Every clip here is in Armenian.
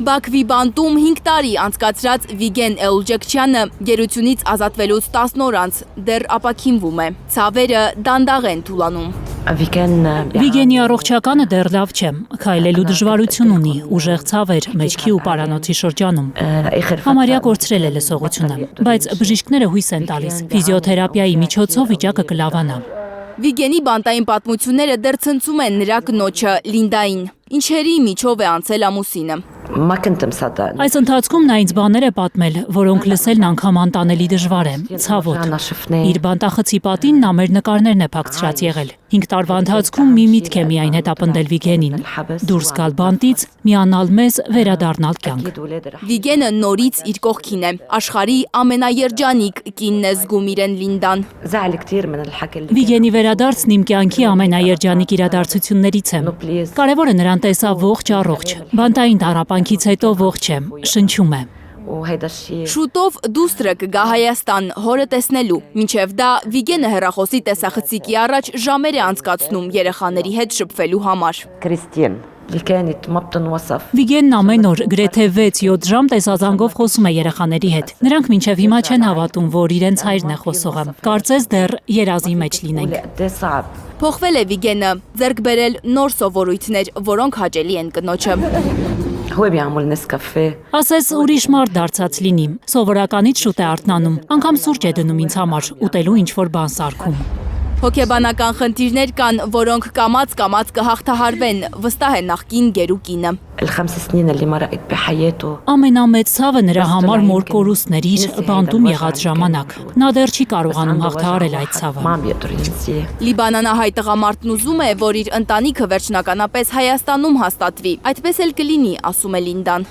Բաքվի բանտում 5 տարի անցկացրած Վիգեն Էլջեքչյանը գերությունից ազատվելուց 10 օր անց դեռ ապաքինվում է։ Ցավերը դանդաղ են թուլանում։ Վիգենի առողջականը դեռ լավ չէ, քայլելու դժվարություն ունի, ուժեղ ցավեր մեջքի ու պարանոցի շրջանում։ Համարյա կորցրել է լսողությունը, բայց բժիշկները հույս են տալիս, ֆիզիոթերապիայի միջոցով վիճակը կլավանա։ Վիգենի բանտային պատմությունները դեռ ցնցում են նրա կնոջը Լինդային։ Ինչերի միջով է անցել ամուսինը։ Այս ընթացքում նա ինձ բաներ է պատմել, որոնք լսելն անգամ անտանելի դժվար է, ցավոտ։ Իր բանտախցի պատին նա մեր նկարներն է փակցրած եղել։ 5 տարվա ընթացքում մի միտք է միայն հետապնդել Վիգենին՝ դուրս գալ բանտից, միանալ մեզ, վերադառնալ կյանք։ Վիգենը նորից իր կողքին է, աշխարհի ամենաերջանիկ կինն է զգում իրեն Լինդան։ Վիգենի վերադարձն իմ կյանքի ամենաերջանիկ իրադարձություններից է։ Կարևորը նրան տեսա ողջ առողջ, բանտային տառապանքից հետո ողջ է, շնչում է։ Շուտով դուստրը կգա Հայաստան հորը տեսնելու, մինչև դա Վիգենը հեռախոսի տեսախցիկի առաջ ժամեր է անցկացնում երեխաների հետ շփվելու համար։ Վիգենն ամեն օր գրեթե 6-7 ժամ տեսազանգով խոսում է երեխաների հետ։ Նրանք մինչև հիմա չեն հավատում, որ իրենց հայրն է խոսողը։ Կարծես դեռ երազի մեջ լինենք։ Փոխվել է Վիգենը, ձեռք բերել նոր սովորույթներ, որոնք հաճելի են կնոջը։ Ասես ուրիշ մարդ դարձած լինի, սովորականից շուտ է արթնանում, անգամ սուրճ է դնում ինձ համար, ուտելու ինչ-որ բան սարքում։ Հոգեբանական խնդիրներ կան, որոնք կամաց կհաղթահարվեն, վստահ է նախկին գերու կինը։ Ամենամեծ ցավը նրա համար մոր կորուստն էր իր բանտում եղած ժամանակ։ Նա դեռ չի կարողանում հաղթահարել այդ ցավը։ Լիբանանահայ տղամարդն ուզում է, որ իր ընտանիքը վերջնականապես Հայաստանում հաստատվի։ Այդպես էլ կլինի, ասում է Լինդան։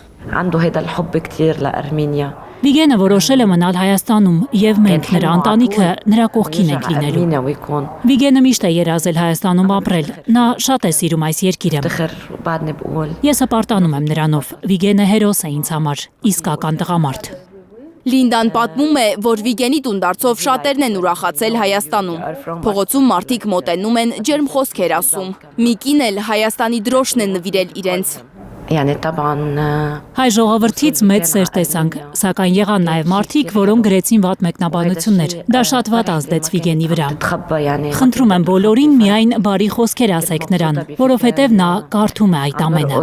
Վիգենը որոշել է մնալ Հայաստանում եւ մենք նրա ընտանիքը նրա կողքին ենք լինելու։ Վիգենը միշտ է երազել Հայաստանում ապրել։ Նա շատ է սիրում այս երկիրը։ Ես հպարտանում եմ նրանով։ Վիգենը հերոս է ինձ համար, իսկական տղամարդ։ Լինդան պատմում է, որ Վիգենի տունդարձով շատերն են ուրախացել Հայաստանում։ Փողոցում մարդիկ մոտենում են, ջերմ խոսքեր ասում։ Մի կին էլ Հայաստանի դրոշն է նվիրել իրենց։ Հայ ժողովրդից մեծ սեր տեսանք, սակայն եղան նաև մարդիկ, որոնք գրեցին վատ մեկնաբանություններ։ Դա շատ վատ ազդեց Վիգենի վրա։ Խնդրում եմ բոլորին միայն բարի խոսքեր ասեք նրան, որովհետև նա կարդում է այդ ամենը։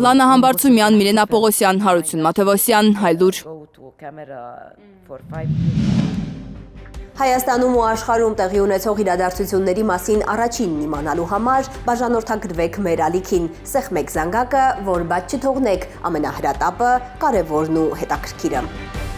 Լանա Համբարձումյան, Միլենա Պողոսյան, Հարություն Մաթևոսյան, Հայլուր։ Հայաստանում ու աշխարհում տեղի ունեցող իրադարձությունների մասին առաջինն իմանալու համար բաժանորդագրվեք մեր ալիքին, սեղմեք զանգակը, որ բաց չթողնեք ամենահրատապը, կարևորն ու հետաքրքիրը։